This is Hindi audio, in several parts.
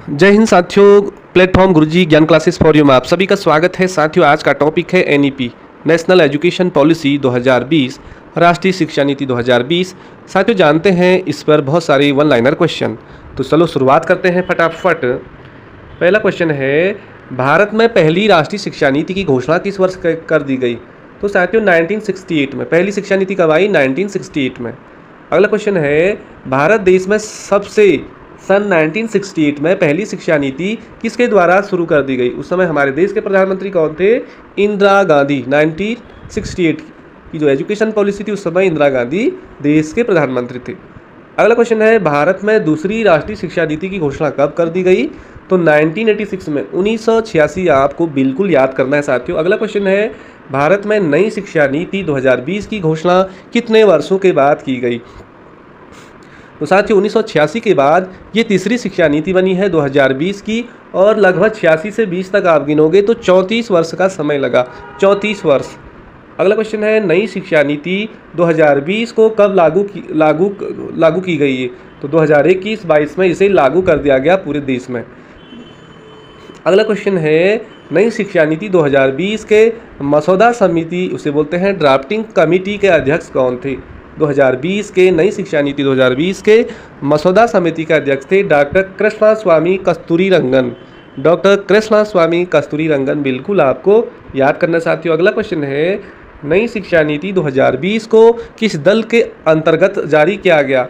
जय हिंद साथियों, प्लेटफॉर्म गुरुजी ज्ञान क्लासेस फॉर यू में आप सभी का स्वागत है। साथियों, आज का टॉपिक है एनईपी नेशनल एजुकेशन पॉलिसी 2020, राष्ट्रीय शिक्षा नीति 2020। साथियों, जानते हैं इस पर बहुत सारे वन लाइनर क्वेश्चन, तो चलो शुरुआत करते हैं फटाफट। पहला क्वेश्चन है, भारत में पहली राष्ट्रीय शिक्षा नीति की घोषणा किस वर्ष कर दी गई? तो साथियों 1968 में। पहली शिक्षा नीति कब आई? 1968 में। अगला क्वेश्चन है, भारत देश में सन 1968 में पहली शिक्षा नीति किसके द्वारा शुरू कर दी गई? उस समय हमारे देश के प्रधानमंत्री कौन थे? इंदिरा गांधी। 1968 की जो एजुकेशन पॉलिसी थी उस समय इंदिरा गांधी देश के प्रधानमंत्री थे। अगला क्वेश्चन है, भारत में दूसरी राष्ट्रीय शिक्षा नीति की घोषणा कब कर दी गई? तो 1986 में। 1986 आपको बिल्कुल याद करना है साथियों। अगला क्वेश्चन है, भारत में नई शिक्षा नीति 2020 की घोषणा कितने वर्षों के बाद की गई? तो साथियों 1986 के बाद ये तीसरी शिक्षा नीति बनी है 2020 की, और लगभग 86 से 20 तक आप गिनोगे तो 34 वर्ष का समय लगा। 34 वर्ष। अगला क्वेश्चन है, नई शिक्षा नीति 2020 को कब लागू की गई है? तो 2021-22 में इसे लागू कर दिया गया पूरे देश में। अगला क्वेश्चन है, नई शिक्षा नीति 2020 के मसौदा समिति, उसे बोलते हैं ड्राफ्टिंग कमेटी के अध्यक्ष कौन थे? 2020 के नई शिक्षा नीति 2020 के मसौदा समिति के अध्यक्ष थे डॉक्टर कृष्णस्वामी कस्तूरीरंगन। डॉक्टर कृष्णस्वामी कस्तूरीरंगन बिल्कुल आपको याद करना साथियों। अगला क्वेश्चन है, नई शिक्षा नीति 2020 को किस दल के अंतर्गत जारी किया गया?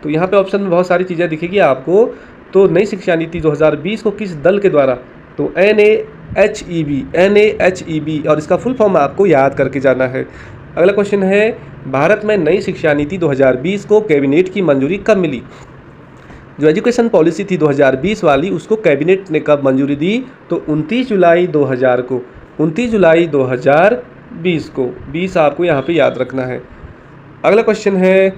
तो यहाँ पे ऑप्शन में बहुत सारी चीज़ें दिखेगी आपको। तो नई शिक्षा नीति 2020 को किस दल के द्वारा? तो NAHEB, और इसका फुल फॉर्म आपको याद करके जाना है। अगला क्वेश्चन है, भारत में नई शिक्षा नीति 2020 को कैबिनेट की मंजूरी कब मिली? जो एजुकेशन पॉलिसी थी 2020 वाली, उसको कैबिनेट ने कब मंजूरी दी? तो 29 जुलाई 2000 को। 29 जुलाई 2020 को। 20 आपको यहाँ पे याद रखना है। अगला क्वेश्चन है,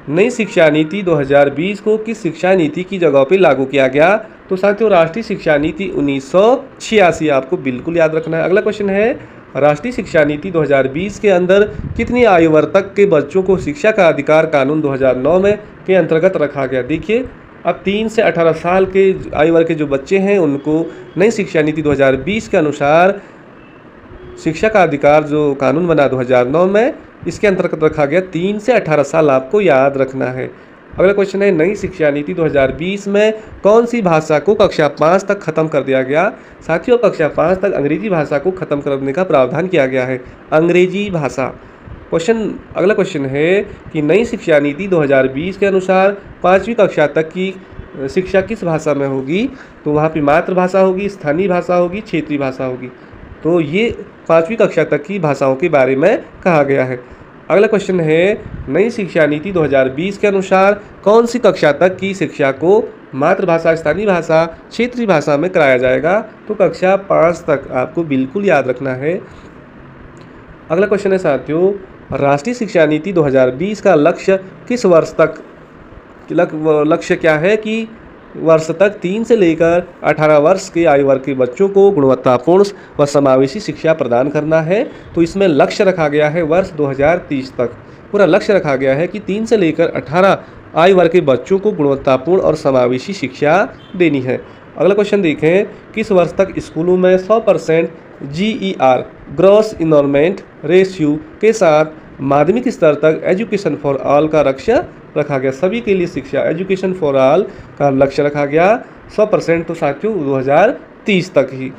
नई शिक्षा नीति 2020 को किस शिक्षा नीति की जगह पे लागू किया गया? तो साथियों राष्ट्रीय शिक्षा नीति 1986 आपको बिल्कुल याद रखना है। अगला क्वेश्चन है, राष्ट्रीय शिक्षा नीति 2020 के अंदर कितनी आयु वर्ग तक के बच्चों को शिक्षा का अधिकार कानून 2009 में के अंतर्गत रखा गया? देखिए, अब 3 से 18 साल के आयु वर्ग के जो बच्चे हैं उनको नई शिक्षा नीति 2020 के अनुसार शिक्षा का अधिकार जो कानून बना 2009 में, इसके अंतर्गत रखा गया। 3 से 18 साल आपको याद रखना है। अगला क्वेश्चन है, नई शिक्षा नीति 2020 में कौन सी भाषा को कक्षा 5 तक खत्म कर दिया गया? साथियों कक्षा 5 तक अंग्रेजी भाषा को खत्म करने का प्रावधान किया गया है। अंग्रेजी भाषा। अगला क्वेश्चन है कि नई शिक्षा नीति 2020 के अनुसार 5वीं कक्षा तक की शिक्षा किस भाषा में होगी? तो वहाँ पर मातृभाषा होगी, स्थानीय भाषा होगी, क्षेत्रीय भाषा होगी। तो ये 5वीं कक्षा तक की भाषाओं के बारे में कहा गया है। अगला क्वेश्चन है, नई शिक्षा नीति 2020 के अनुसार कौन सी कक्षा तक की शिक्षा को मातृभाषा, स्थानीय भाषा, क्षेत्रीय भाषा में कराया जाएगा? तो कक्षा 5 तक आपको बिल्कुल याद रखना है। अगला क्वेश्चन है साथियों, राष्ट्रीय शिक्षा नीति 2020 का लक्ष्य किस वर्ष तक? लक्ष्य क्या है कि वर्ष तक 3 से लेकर 18 वर्ष के आयु वर्ग के बच्चों को गुणवत्तापूर्ण व समावेशी शिक्षा प्रदान करना है। तो इसमें लक्ष्य रखा गया है वर्ष 2030 तक। पूरा लक्ष्य रखा गया है कि 3 से लेकर 18 आयु वर्ग के बच्चों को गुणवत्तापूर्ण और समावेशी शिक्षा देनी है। अगला क्वेश्चन देखें, किस वर्ष तक स्कूलों में 100% GER ग्रॉस इनरोलमेंट रेशियो के साथ माध्यमिक स्तर तक एजुकेशन फॉर ऑल का लक्ष्य रखा गया? सभी के लिए शिक्षा, एजुकेशन फॉर ऑल का लक्ष्य रखा गया 100%। तो साथियों 2030 तक ही।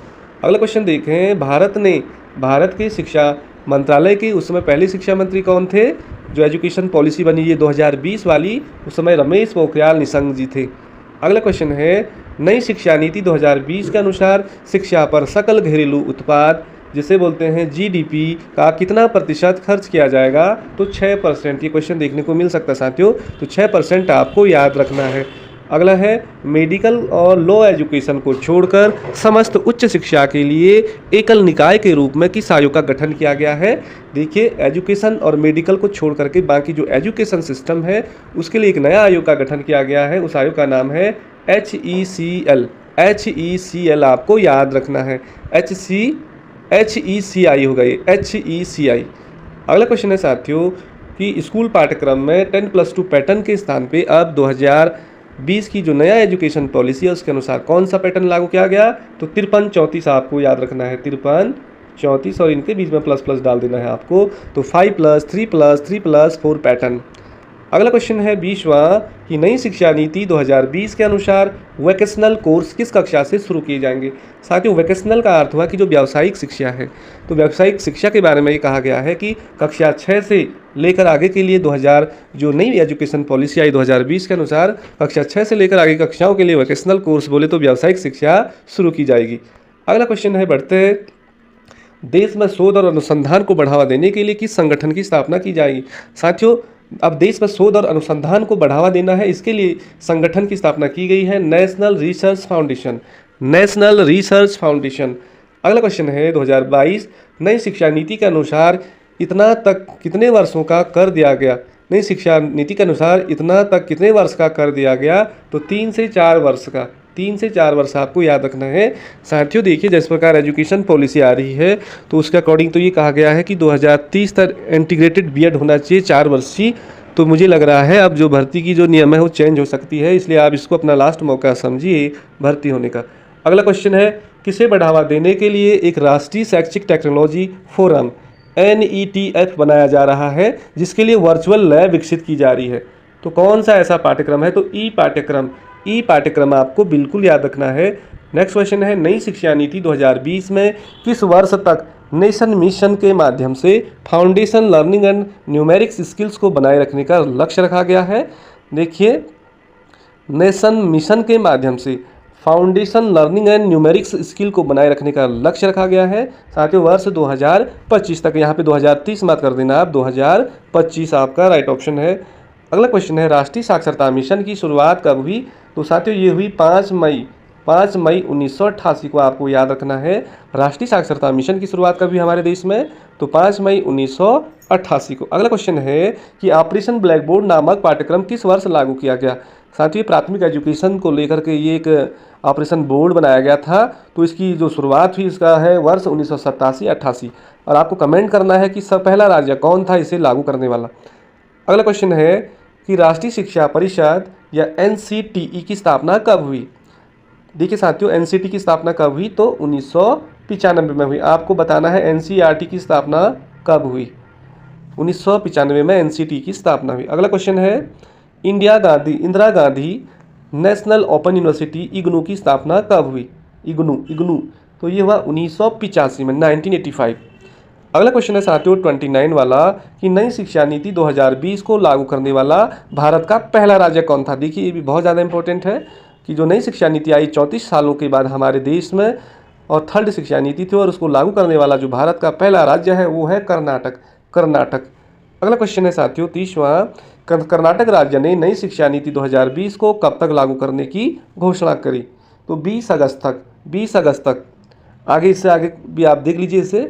अगला क्वेश्चन देखें, भारत के शिक्षा मंत्रालय के उस समय पहले शिक्षा मंत्री कौन थे? जो एजुकेशन पॉलिसी बनी है 2020 वाली, उस समय रमेश पोखरियाल निशंक जी थे। अगला क्वेश्चन है, नई शिक्षा नीति 2020 के अनुसार शिक्षा पर सकल घरेलू उत्पाद, जिसे बोलते हैं GDP का कितना प्रतिशत खर्च किया जाएगा? तो 6%। ये क्वेश्चन देखने को मिल सकता है साथियों। तो 6% आपको याद रखना है। अगला है, मेडिकल और लॉ एजुकेशन को छोड़कर समस्त उच्च शिक्षा के लिए एकल निकाय के रूप में किस आयोग का गठन किया गया है? देखिए, एजुकेशन और मेडिकल को छोड़ करके बाकी जो एजुकेशन सिस्टम है उसके लिए एक नया आयोग का गठन किया गया है। उस आयोग का नाम है HECL। HECL आपको याद रखना है। HECI हो गई, HECI। अगला क्वेश्चन है साथियों कि स्कूल पाठ्यक्रम में 10+2 पैटर्न के स्थान पे अब 20 की जो नया एजुकेशन पॉलिसी है उसके अनुसार कौन सा पैटर्न लागू किया गया, तो 53-34 आपको याद रखना है, 53-34 और इनके बीच में प्लस प्लस डाल देना है आपको, तो 5+3+3+4 पैटर्न। अगला क्वेश्चन है 20वां कि नई शिक्षा नीति 2020 के अनुसार वोकेशनल कोर्स किस कक्षा से शुरू किए जाएंगे। साथियों, वोकेशनल का अर्थ हुआ कि जो व्यावसायिक शिक्षा है, तो व्यावसायिक शिक्षा के बारे में ये कहा गया है कि कक्षा 6 से लेकर आगे के लिए 2000 जो नई एजुकेशन पॉलिसी आई 2020 के अनुसार कक्षा 6 से लेकर आगे कक्षाओं के लिए वोकेशनल कोर्स बोले तो व्यावसायिक शिक्षा शुरू की जाएगी। अगला क्वेश्चन है, बढ़ते हैं, देश में शोध और अनुसंधान को बढ़ावा देने के लिए किस संगठन की स्थापना की जाएगी। साथियों, अब देश में शोध और अनुसंधान को बढ़ावा देना है, इसके लिए संगठन की स्थापना की गई है, national research foundation, national research foundation. अगला क्वेश्चन है 2022 नई शिक्षा नीति के अनुसार इतना तक कितने वर्षों का कर दिया गया। नई शिक्षा नीति के अनुसार इतना तक कितने वर्ष का कर दिया गया, तो 3 से 4 वर्ष का, 3 से 4 वर्ष आपको याद रखना है। साथियों देखिए, जिस प्रकार एजुकेशन पॉलिसी आ रही है तो उसके अकॉर्डिंग तो ये कहा गया है कि 2030 तक इंटीग्रेटेड बीएड होना चाहिए 4 वर्ष की। तो मुझे लग रहा है अब जो भर्ती की जो नियम है वो चेंज हो सकती है, इसलिए आप इसको अपना लास्ट मौका समझिए भर्ती होने का। अगला क्वेश्चन है, किसे बढ़ावा देने के लिए एक राष्ट्रीय शैक्षिक टेक्नोलॉजी फोरम NETF बनाया जा रहा है, जिसके लिए वर्चुअल लैब विकसित की जा रही है। तो कौन सा ऐसा पाठ्यक्रम है, तो ई पाठ्यक्रम आपको बिल्कुल याद रखना है। नेक्स्ट क्वेश्चन है, नई शिक्षा नीति 2020 में किस वर्ष तक नेशन मिशन के माध्यम से foundation learning and numerics skills को बनाए रखने का लक्ष्य रखा गया है। देखिए, नेशन मिशन के माध्यम से foundation learning and numerics skill को बनाए रखने का लक्ष्य रखा गया है। साथियों, वर्ष 2025 तक, यहाँ पे 2030 मत कर देना आप, 2025 आपका राइट ऑप्शन है। अगला क्वेश्चन है, राष्ट्रीय साक्षरता मिशन की शुरुआत कब हुई। तो साथियों ये हुई 5 मई 1988 को आपको याद रखना है। राष्ट्रीय साक्षरता मिशन की शुरुआत कब हुई हमारे देश में, तो 5 मई 1988 को। अगला क्वेश्चन है कि ऑपरेशन ब्लैक बोर्ड नामक पाठ्यक्रम किस वर्ष लागू किया गया। साथियों, प्राथमिक एजुकेशन को लेकर के ये एक ऑपरेशन बोर्ड बनाया गया था, तो इसकी जो शुरुआत हुई इसका है वर्ष 1987-88। और आपको कमेंट करना है कि सब पहला राज्य कौन था इसे लागू करने वाला। अगला क्वेश्चन है कि राष्ट्रीय शिक्षा परिषद या NCTE की स्थापना कब हुई। देखिए साथियों, NCTE की स्थापना कब हुई, तो 1995 में हुई। आपको बताना है NCERT की स्थापना कब हुई, 1995 में NCTE की स्थापना हुई। अगला क्वेश्चन है, Indira Gandhi national open university IGNOU की स्थापना कब हुई। इग्नू तो ये हुआ 1985 में, 1985। अगला क्वेश्चन है साथियों 29 वाला कि नई शिक्षा नीति 2020 को लागू करने वाला भारत का पहला राज्य कौन था। देखिए, ये भी बहुत ज़्यादा इंपॉर्टेंट है कि जो नई शिक्षा नीति आई 34 सालों के बाद हमारे देश में, और थर्ड शिक्षा नीति थी, और उसको लागू करने वाला जो भारत का पहला राज्य है वो है कर्नाटक। अगला क्वेश्चन है साथियों 30वां, कर्नाटक राज्य ने नई शिक्षा नीति 2020 को कब तक लागू करने की घोषणा करी। तो 20 अगस्त तक। आगे इससे आगे भी आप देख लीजिए इसे।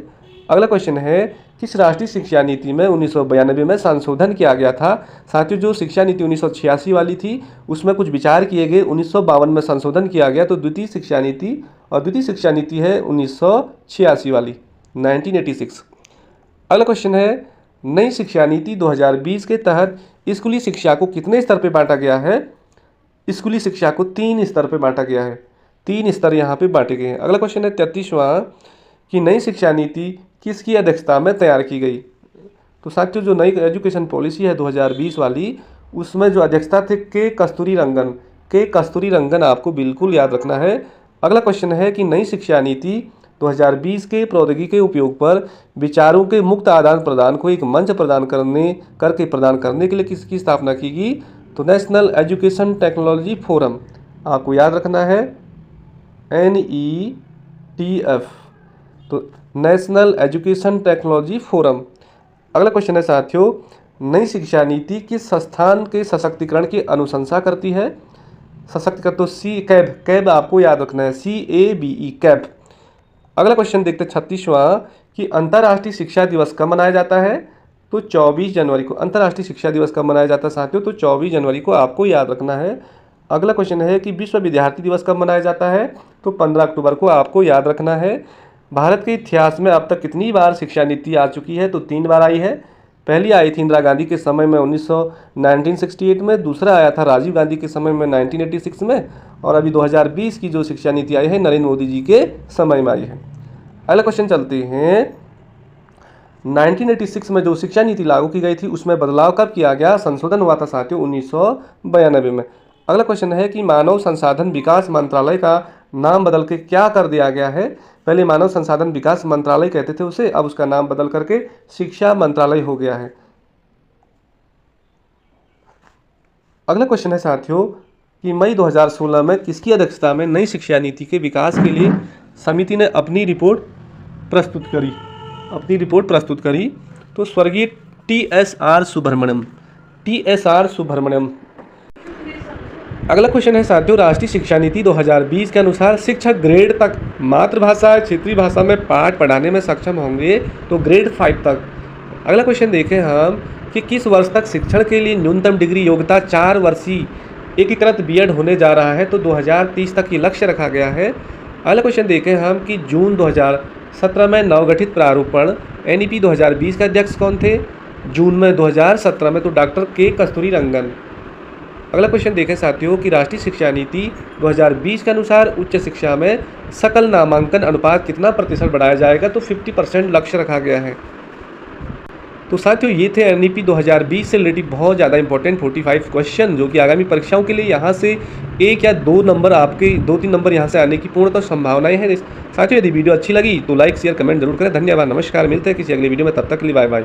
अगला क्वेश्चन है, किस राष्ट्रीय शिक्षा नीति में 1992 में संशोधन किया गया था। साथियों, जो शिक्षा नीति 1986 वाली थी उसमें कुछ विचार किए गए, 1952 में संशोधन किया गया, तो द्वितीय शिक्षा नीति है 1986 वाली, 1986। अगला क्वेश्चन है, नई शिक्षा नीति 2020 के तहत स्कूली शिक्षा को कितने स्तर पर बांटा गया है। स्कूली शिक्षा को 3 स्तर पर बांटा गया है, 3 स्तर यहाँ पे बांटे गए हैं। अगला क्वेश्चन है 33वां कि नई शिक्षा नीति किसकी अध्यक्षता में तैयार की गई। तो साथियों, जो नई एजुकेशन पॉलिसी है 2020 वाली, उसमें जो अध्यक्षता थे के कस्तूरी रंगन आपको बिल्कुल याद रखना है। अगला क्वेश्चन है कि नई शिक्षा नीति 2020 के प्रौद्योगिकी के उपयोग पर विचारों के मुक्त आदान प्रदान को एक मंच प्रदान करने के लिए किसकी स्थापना की गई। तो नेशनल एजुकेशन टेक्नोलॉजी फोरम, आपको याद रखना है NETF, तो नेशनल एजुकेशन टेक्नोलॉजी फोरम। अगला क्वेश्चन है साथियों, नई शिक्षा नीति किस संस्थान के सशक्तिकरण की अनुशंसा करती है। सशक्तिकरण तो कैब आपको याद रखना है, CABE कैब। अगला क्वेश्चन देखते हैं 36वां कि अंतर्राष्ट्रीय शिक्षा दिवस कब मनाया जाता है। तो 24 जनवरी को अंतर्राष्ट्रीय शिक्षा दिवस कब मनाया जाता है साथियों, तो 24 जनवरी को आपको याद रखना है। अगला क्वेश्चन है कि विश्व विद्यार्थी दिवस कब मनाया जाता है, तो 15 अक्टूबर को आपको याद रखना है। भारत के इतिहास में अब तक कितनी बार शिक्षा नीति आ चुकी है, तो 3 बार आई है। पहली आई थी इंदिरा गांधी के समय में 1968 में, दूसरा आया था राजीव गांधी के समय में 1986 में, और अभी 2020 की जो शिक्षा नीति आई है नरेंद्र मोदी जी के समय में आई है। अगला क्वेश्चन चलते हैं। 1986 में जो शिक्षा नीति लागू की गई थी उसमें बदलाव कब किया गया? संशोधन हुआ था साथियों 1992 में। अगला क्वेश्चन है कि मानव संसाधन विकास मंत्रालय का नाम बदल के क्या कर दिया गया है? पहले मानव संसाधन विकास मंत्रालय कहते थे उसे, अब उसका नाम बदल करके शिक्षा मंत्रालय हो गया है। अगला क्वेश्चन है साथियों कि मई 2016 में किसकी अध्यक्षता में नई शिक्षा नीति के विकास के लिए समिति ने अपनी रिपोर्ट प्रस्तुत करी? तो स्वर्गीय TSR सुब्रमण्यम। अगला क्वेश्चन है साथियों, राष्ट्रीय शिक्षा नीति 2020 के अनुसार शिक्षक ग्रेड तक मातृभाषा क्षेत्रीय भाषा में पाठ पढ़ाने में सक्षम होंगे, तो ग्रेड 5 तक। अगला क्वेश्चन देखें हम कि किस वर्ष तक शिक्षण के लिए न्यूनतम डिग्री योग्यता 4 वर्षीय एकीकृत बीएड होने जा रहा है? तो 2030 तक ये लक्ष्य रखा गया है। अगला क्वेश्चन देखें हम कि जून 2017 में नवगठित प्रारूपण NEP 2020 के अध्यक्ष कौन थे? जून में 2017 में तो डॉक्टर के कस्तूरीरंगन। अगला क्वेश्चन देखें साथियों कि राष्ट्रीय शिक्षा नीति 2020 के अनुसार उच्च शिक्षा में सकल नामांकन अनुपात कितना प्रतिशत बढ़ाया जाएगा? तो 50% लक्ष्य रखा गया है। तो साथियों ये थे NEP 2020 से रिलेटेड बहुत ज़्यादा इंपॉर्टेंट 45 क्वेश्चन, जो कि आगामी परीक्षाओं के लिए यहाँ से 1 या 2 नंबर आपके 2-3 नंबर यहाँ से आने की पूर्णतः संभावनाएं हैं। साथियों यदि वीडियो अच्छी लगी तो लाइक शेयर कमेंट जरूर करें। धन्यवाद, नमस्कार, मिलते हैं किसी अगली वीडियो में, तब तक के लिए बाय बाय।